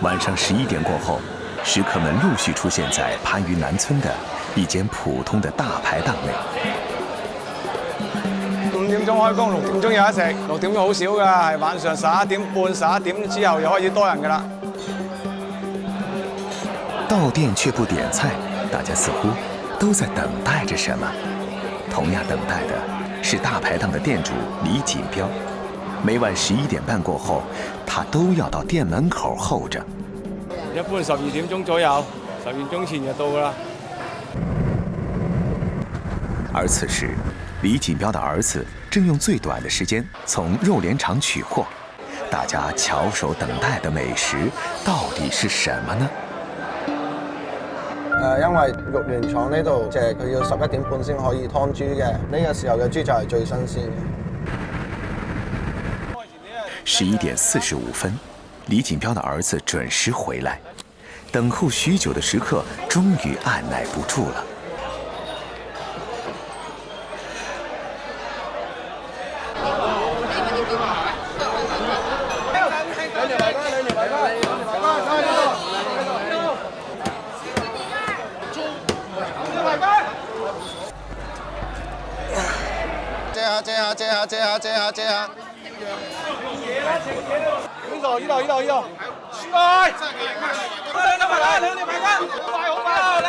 晚上11点过后，食客们陆续出现在番禺南村的一间普通的大排档内。5點鐘開工，6點鐘有得食，6點鐘好少㗎，係晚上11點半、11點之後又開始多人㗎啦。到店却不点菜，大家似乎都在等待着什么。同样等待的是大排档的店主李锦彪。每晚11點半過後，他都要到店門口候着。一般12點鐘左右，10點鐘前就到㗎啦。而此時，李锦彪的兒子正用最短的時間從肉聯廠取貨。大家翹首等待的美食到底是什麼呢？因為肉聯廠呢度即係佢要11點半先可以劏豬嘅，呢個時候嘅豬就係最新鮮嘅。11點45分，李錦彪的兒子準時回來。等候許久的食客終於按捺不住了。借下。呢度，出來！兩條排骨，好快！嚟！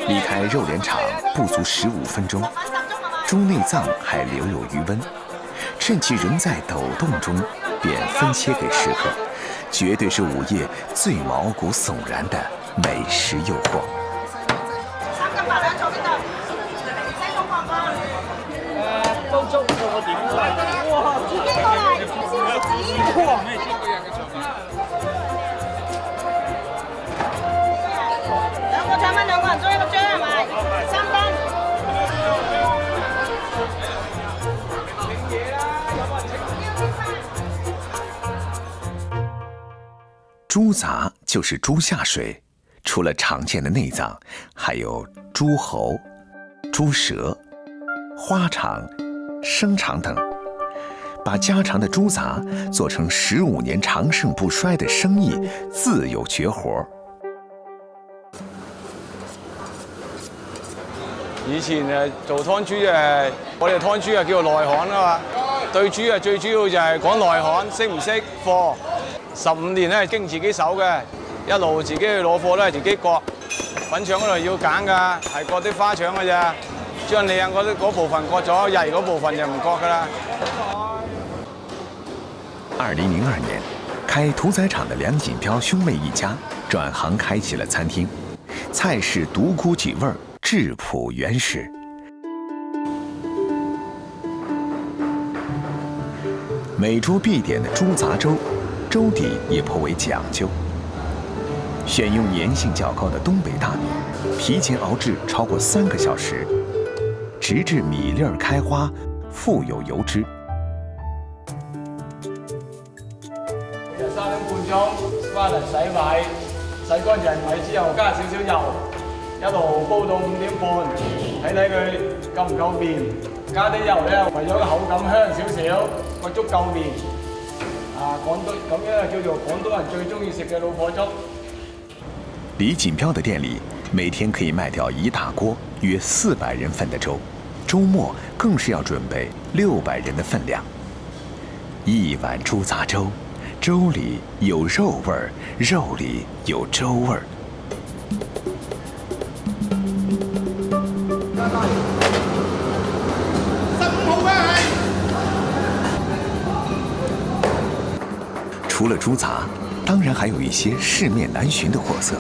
離開肉聯廠不足15分鐘，豬內臟還留有餘溫，趁其仍在抖動中，便分切給食客，絕對是午夜最毛骨悚然的美食誘惑。3斤8兩做邊度？西貢旺角。煲粥我點嚟？哇！自己過嚟，燒紙。哇！兩個7蚊，2個人租一個張係咪？3斤。豬雜就是豬下水，除了常見的內臟，還有豬喉、豬舌、花腸、生腸等。把家常的豬雜做成15年長盛不衰的生意，自有絕活。以前做湯豬我哋湯豬叫做內行啊嘛。對豬最主要就係講內行，識唔識貨。15年咧經自己手嘅，一路自己去攞貨都係自己割。粉腸嗰度要揀㗎，係割啲花腸㗎咋。將你嗰部分割咗，曳嗰部分就唔割㗎啦。2002年，開屠宰場的梁錦彪兄妹一家轉行開啟了餐廳，菜式獨沽幾味，質樸原始。每桌必點的豬雜粥，粥底也頗為講究，選用粘性較高的東北大米，提前熬製超過3個小時，直至米粒開花，富有油脂。3點半鐘翻嚟洗米，洗乾淨米之後加少少油，一路煲到5點半，睇佢夠唔夠麵。加啲油咧，為咗個口感香少少，個粥夠麵。咁樣叫做廣東人最中意食嘅老婆粥。李錦彪的店裡每天可以賣掉一大鍋約400人份的粥，周末更是要準備600人的分量。一碗豬雜粥，粥裡有肉味兒，肉裡有粥味兒。除了豬雜，當然還有一些市面難尋的貨色。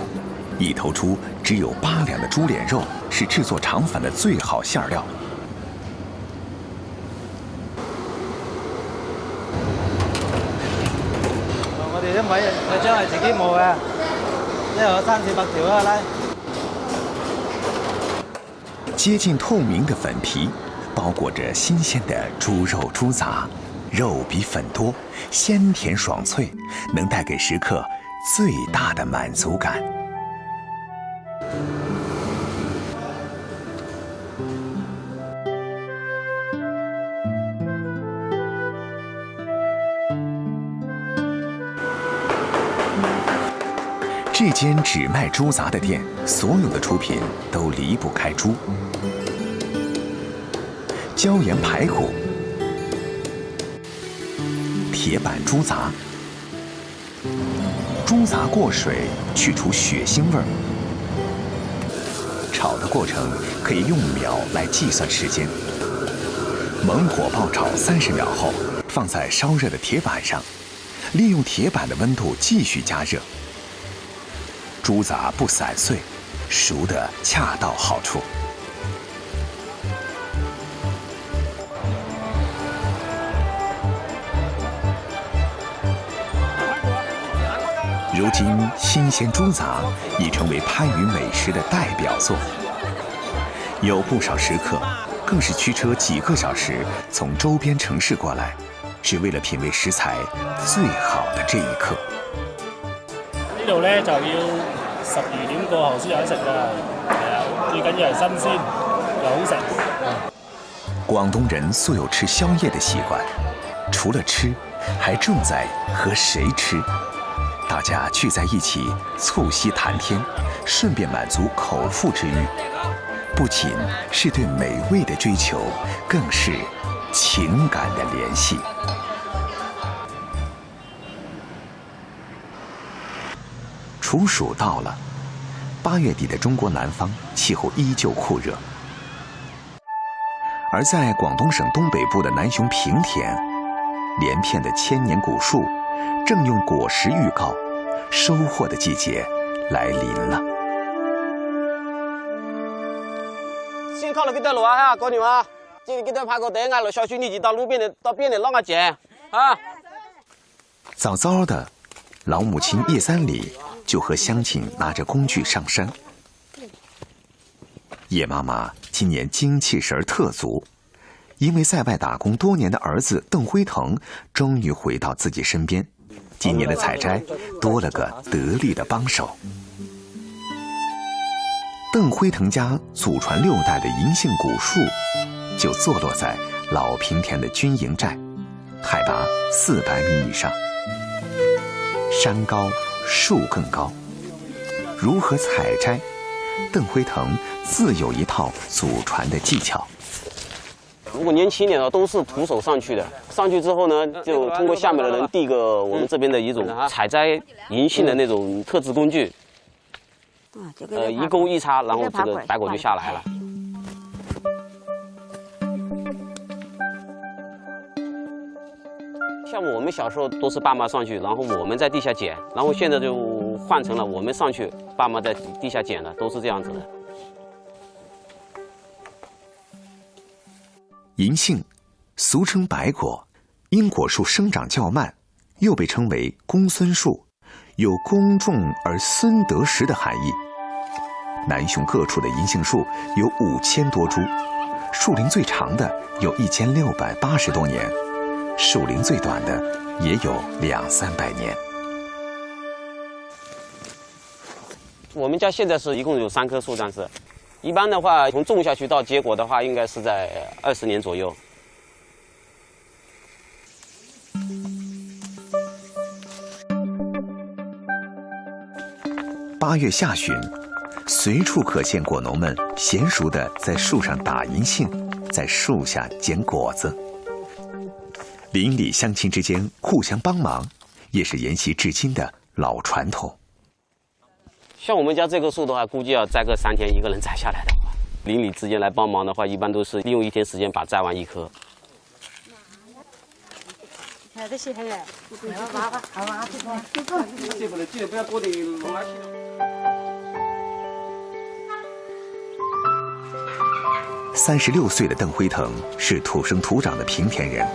一頭豬只有8兩的豬臉肉是製作腸粉的最好餡料。我哋啲米將係自己磨嘅，呢度有300-400條啦，來。接近透明的粉皮，包裹着新鮮的豬肉豬雜，肉比粉多，鮮甜爽脆，能帶給食客最大的滿足感。这间只卖猪杂的店，所有的出品都离不开猪。椒盐排骨、铁板猪杂、猪杂过水去除血腥味儿。炒的过程可以用秒来计算时间。猛火爆炒30秒后，放在烧热的铁板上，利用铁板的温度继续加热。猪杂不散碎，熟得恰到好处。如今，新鲜猪杂已成为番禺美食的代表作。有不少食客更是驱车几个小时从周边城市过来，只為了品味食材最好的這一刻。呢度咧就要12點過後先有得食㗎，係啊，最緊要係新鮮又好食。廣東人素有吃宵夜的習慣，除了吃，還重在和誰吃。大家聚在一起促膝談天，順便滿足口腹之欲，不僅是對美味的追求，更是情感的聯繫。處暑到了，8月底的中國南方氣候依舊酷熱，而在廣東省東北部的南雄平田，連片的千年古樹正用果實預告收穫的季節來臨了。先靠了幾多路啊？過年啊！今天幾多排個隊啊？小區你就到路邊的到邊的撈個撿啊！早早的，老母親葉三里就和鄉親拿着工具上山。葉媽媽今年精氣神特足，因為在外打工多年的兒子鄧輝騰終於回到自己身邊。今年的採摘多了個得力的幫手。鄧輝騰家祖傳6代的銀杏古樹就坐落在老平田的軍營寨，海拔400米以上，山高樹更高。如何採摘，鄧輝騰自有一套祖傳的技巧。如果年輕點的都是徒手上去的，上去之後呢，就通過下面的人遞個我們這邊的一種採摘銀杏的那種特製工具，一勾一插，然後這個白果就下來了。像我們小時候都是爸媽上去，然後我們在地下撿，然後現在就換成了我們上去，爸媽在地下撿了，都是這樣子的。銀杏，俗稱白果，因果樹生長較慢，又被稱為公孫樹，有公種而孫得食的含義。南雄各處的銀杏樹有5000多株，樹齡最長的有1680多年，樹齡最短的也有200-300年。我們家現在是一共有3棵樹，但是一般的話，從種下去到結果的話，應該是在20年左右。8月下旬，隨處可見果農們嫻熟地在樹上打銀杏，在樹下撿果子。鄰里鄉親之間互相幫忙，也是沿襲至今的老傳統。像我們家這棵樹的話，估計要摘個3天，一個人摘下來的話，鄰里之間來幫忙的話，一般都是利用1天時間把摘完1棵。36歲的鄧輝騰是土生土長的平田人。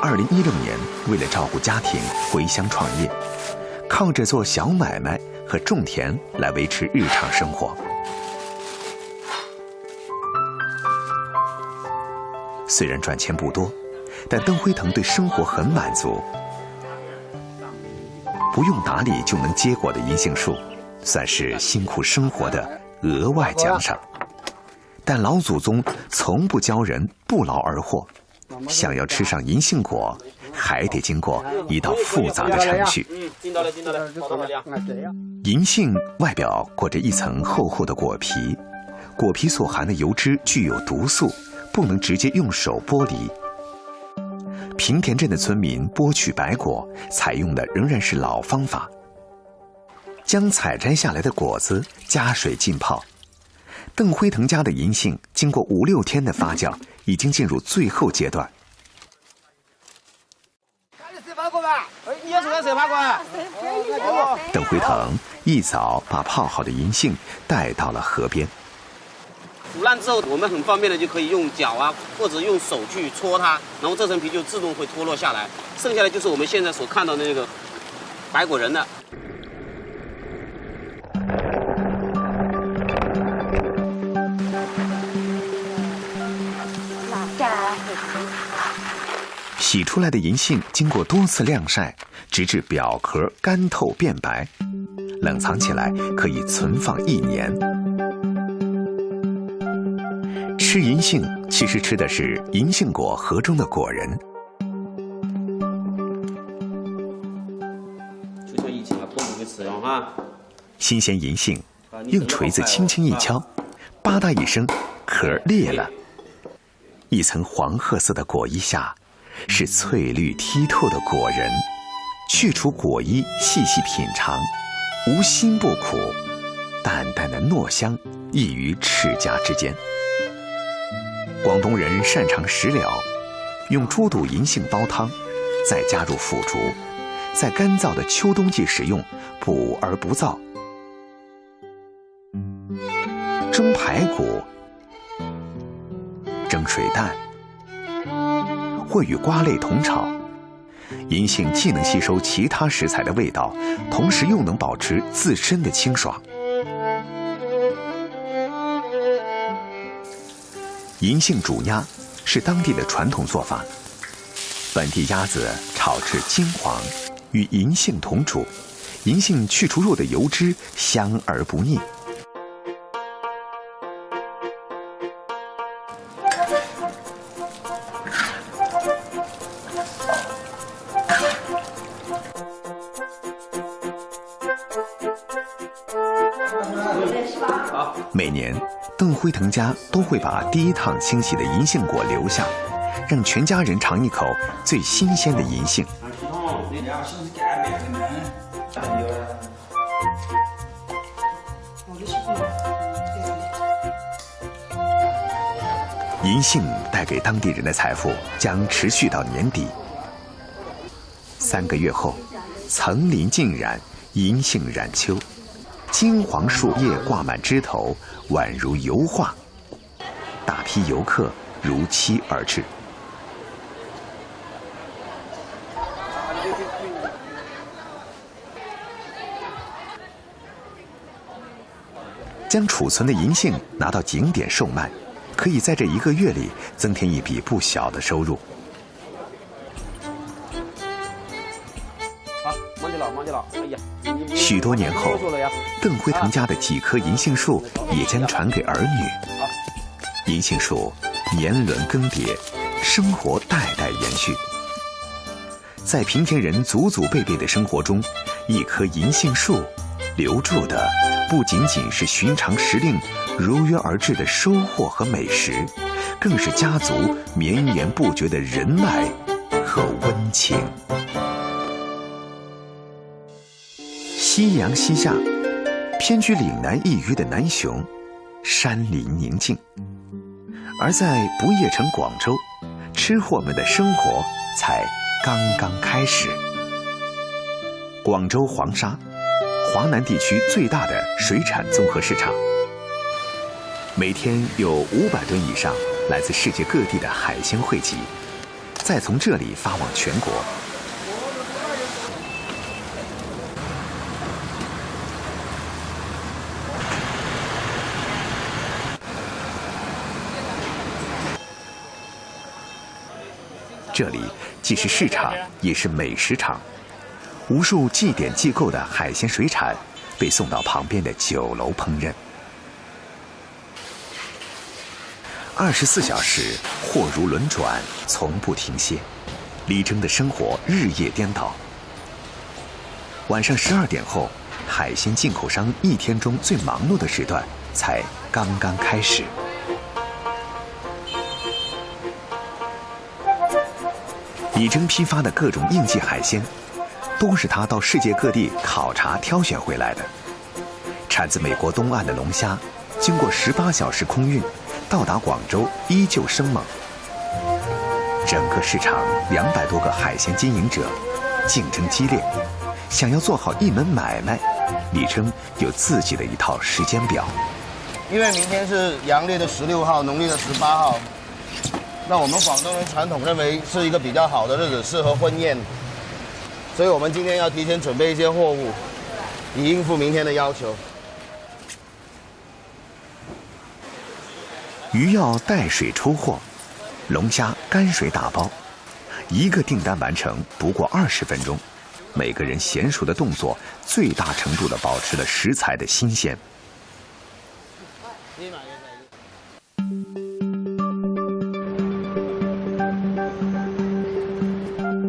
2016年，為了照顧家庭，回鄉創業，靠着做小買賣和種田來維持日常生活。雖然賺錢不多，但鄧輝騰對生活很滿足。不用打理就能結果的銀杏樹，算是辛苦生活的額外獎賞。但老祖宗從不教人不勞而獲，想要吃上銀杏果，还得经过一道复杂的程序。进到了，好的量。银杏外表裹着一层厚厚的果皮，果皮所含的油脂具有毒素，不能直接用手剥离。平田镇的村民剥取白果，采用的仍然是老方法，将采摘下来的果子加水浸泡。邓辉腾家的银杏经过5、6天的发酵，已经进入最后阶段。邓辉腾一早把泡好的银杏带到了河边。腐烂之后，我们很方便的就可以用脚啊，或者用手去搓它，然后这层皮就自动会脱落下来。剩下的就是我们现在所看到的那个白果仁了。洗出来的银杏经过多次晾晒，直至表壳干透变白，冷藏起来可以存放1年。吃银杏其实吃的是银杏果核中的果仁。就像以前过年吃了哈。新鲜银杏用锤子轻轻一敲，吧嗒一声，壳裂了。一层黄褐色的果衣下，是翠绿剔透的果仁。去除果衣，细细品尝，无辛不苦，淡淡的糯香溢于齿颊之间。广东人擅长食疗，用猪肚银杏煲汤，再加入腐竹，在干燥的秋冬季食用，补而不燥。蒸排骨、蒸水蛋，或与瓜类同炒。银杏既能吸收其他食材的味道，同时又能保持自身的清爽。银杏煮鸭是当地的传统做法，本地鸭子炒至金黄，与银杏同煮，银杏去除肉的油脂，香而不腻。每年，邓辉腾家都会把第一趟清洗的银杏果留下，让全家人尝一口最新鲜的银杏。银杏带给当地人的财富将持续到年底。3个月后，层林尽染，银杏染秋。金黄树叶挂满枝头，宛如油画。大批游客如期而至。将储存的银杏拿到景点售卖，可以在这1个月里增添一笔不小的收入。忙去了，哎呀！许多年后，邓辉腾家的几棵银杏树也将传给儿女。银杏树年轮更迭，生活代代延续。在平田人祖祖辈辈的生活中，一棵银杏树留住的不仅仅是寻常时令如约而至的收获和美食，更是家族绵延不绝的人脉和温情。夕阳西下，偏居岭南一隅的南雄，山林宁静。而在不夜城广州，吃货们的生活才刚刚开始。广州黄沙，华南地区最大的水产综合市场，每天有500吨以上来自世界各地的海鲜汇集，再从这里发往全国。这里既是市场，也是美食场。无数即点即购的海鲜水产被送到旁边的酒楼烹饪。24小时货如轮转，从不停歇。李征的生活日夜颠倒。晚上12点后，海鲜进口商一天中最忙碌的时段才刚刚开始。李征批发的各种应季海鲜，都是他到世界各地考察挑选回来的。产自美国东岸的龙虾，经过18小时空运，到达广州依旧生猛。整个市场200多个海鲜经营者，竞争激烈。想要做好一门买卖，李征有自己的一套时间表。因为明天是阳历的16号，农历的18号。那我们广东人传统认为是一个比较好的日子，适合婚宴，所以我们今天要提前准备一些货物，以应付明天的要求。鱼要带水出货，龙虾干水打包，一个订单完成不过20分钟。每个人娴熟的动作，最大程度地保持了食材的新鲜。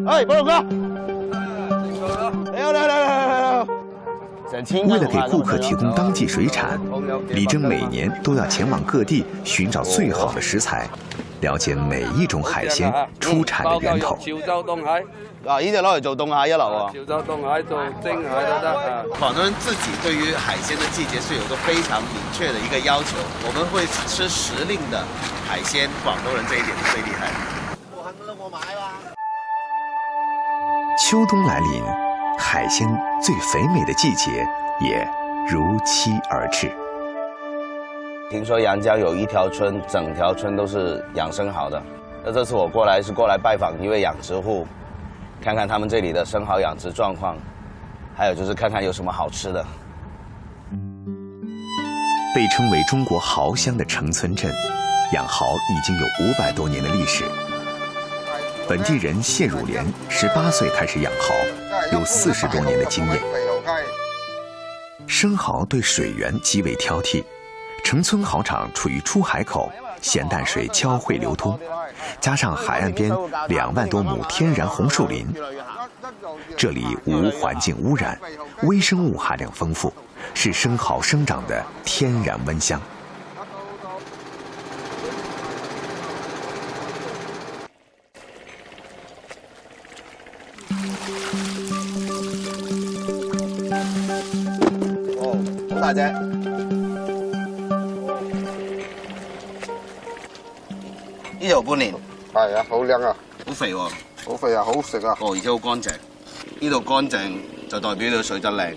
哎，保龙哥，来！为了给顾客提供当季水产，李征每年都要前往各地寻找最好的食材，了解每一种海鲜出产的源头。潮州凍蟹。啊，呢只攞嚟做凍蟹一流啊！潮州凍蟹做蒸蟹都得啊。广东人自己对于海鲜的季节是有个非常明确的一个要求，我们会吃时令的海鲜，广东人这一点是最厉害的。我買啦。秋冬来临，海鲜最肥美的季节也如期而至。听说阳江有一条村，整条村都是养生蚝的。那这次我过来是过来拜访一位养殖户，看看他们这里的生蚝养殖状况，还有就是看看有什么好吃的。被称为中国蚝乡的城村镇，养蚝已经有500多年的历史。本地人谢汝莲18岁开始养蚝，有40多年的经验。生蚝对水源极为挑剔，城村蚝场处于出海口，咸淡水交汇流通，加上海岸边2万多亩天然红树林，这里无环境污染，微生物含量丰富，是生蚝生长的天然温箱。好大隻呢條半年，係啊，好靚啊，好肥喎，好肥啊，好食啊。哦，而且好乾淨。呢度乾淨就代表你嘅水質靚。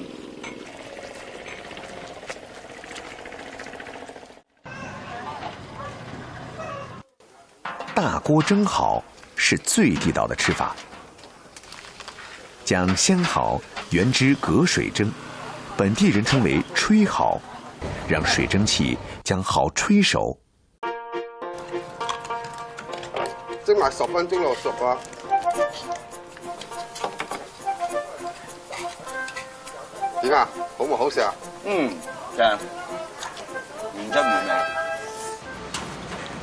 大锅蒸蚝是最地道的吃法，将鲜蚝原汁隔水蒸，本地人称为吹蚝，让水蒸气将蚝吹熟。蒸埋10分鐘就熟啊！點啊？好唔好食啊？正，原汁原味。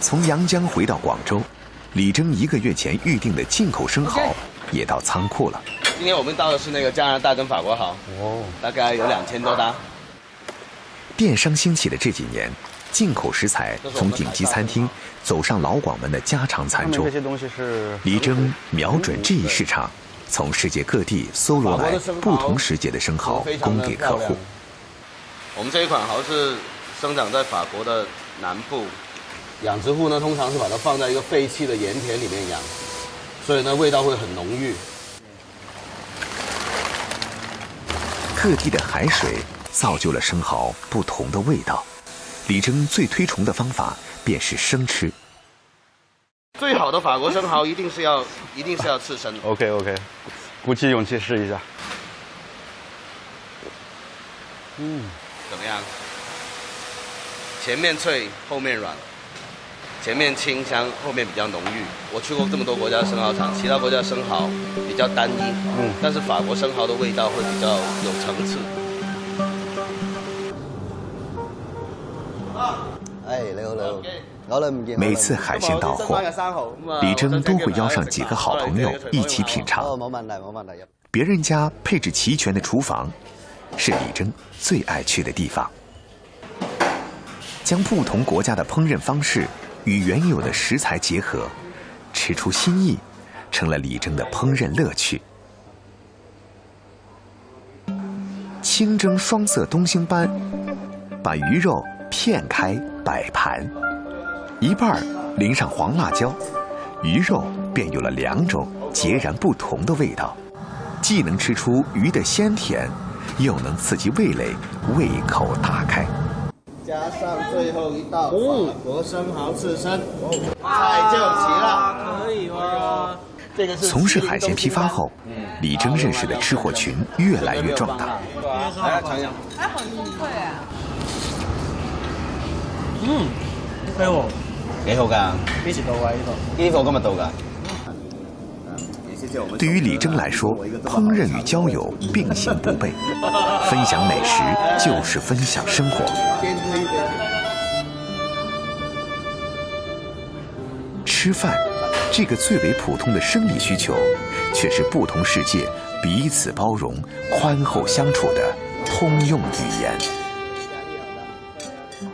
從陽江回到廣州，李征1個月前預定的進口生蚝也到倉庫了。今天我們到的是那個加拿大跟法國蚝，大概有2000多打。電商興起的這幾年，進口食材從頂級餐廳走上老廣門的家常餐桌。李征瞄準這一市場，從世界各地搜羅來不同時節的生蚝供給客戶。我們這一款蚝是生長在法國的南部，養殖戶呢通常是把它放在一個廢棄的鹽田裡面養，所以呢味道會很濃郁。各地的海水造就了生蚝不同的味道。李征最推崇的方法便是生吃。最好的法國生蚝一定是要刺身。OK， 鼓起勇氣試一下。怎麼樣？前面脆，後面軟，前面清香，後面比較濃郁。我去過這麼多國家的生蚝廠，其他國家的生蚝比較單一，但是法國生蚝的味道會比較有層次。哎，你好。每次海鲜到货，李征都会邀上几个好朋友一起品尝。别人家配置齐全的厨房，是李征最爱去的地方。将不同国家的烹饪方式与原有的食材结合，吃出新意，成了李征的烹饪乐趣。清蒸双色东星斑，把鱼肉片开摆盘，一半淋上黄辣椒，鱼肉便有了2种截然不同的味道，既能吃出鱼的鲜甜，又能刺激味蕾，胃口大开。加上最后一道法国生蚝刺身，菜就齐了。可以哇！从事海鲜批发后，李征认识的吃货群越来越壮大。来尝一下。哎，很入味啊！幾好，幾好㗎？幾時到啊？呢個今日到㗎。对于李征来说，烹饪与交友并行不悖，分享美食就是分享生活。吃饭，这个最为普通的生理需求，却是不同世界彼此包容、宽厚相处的通用语言。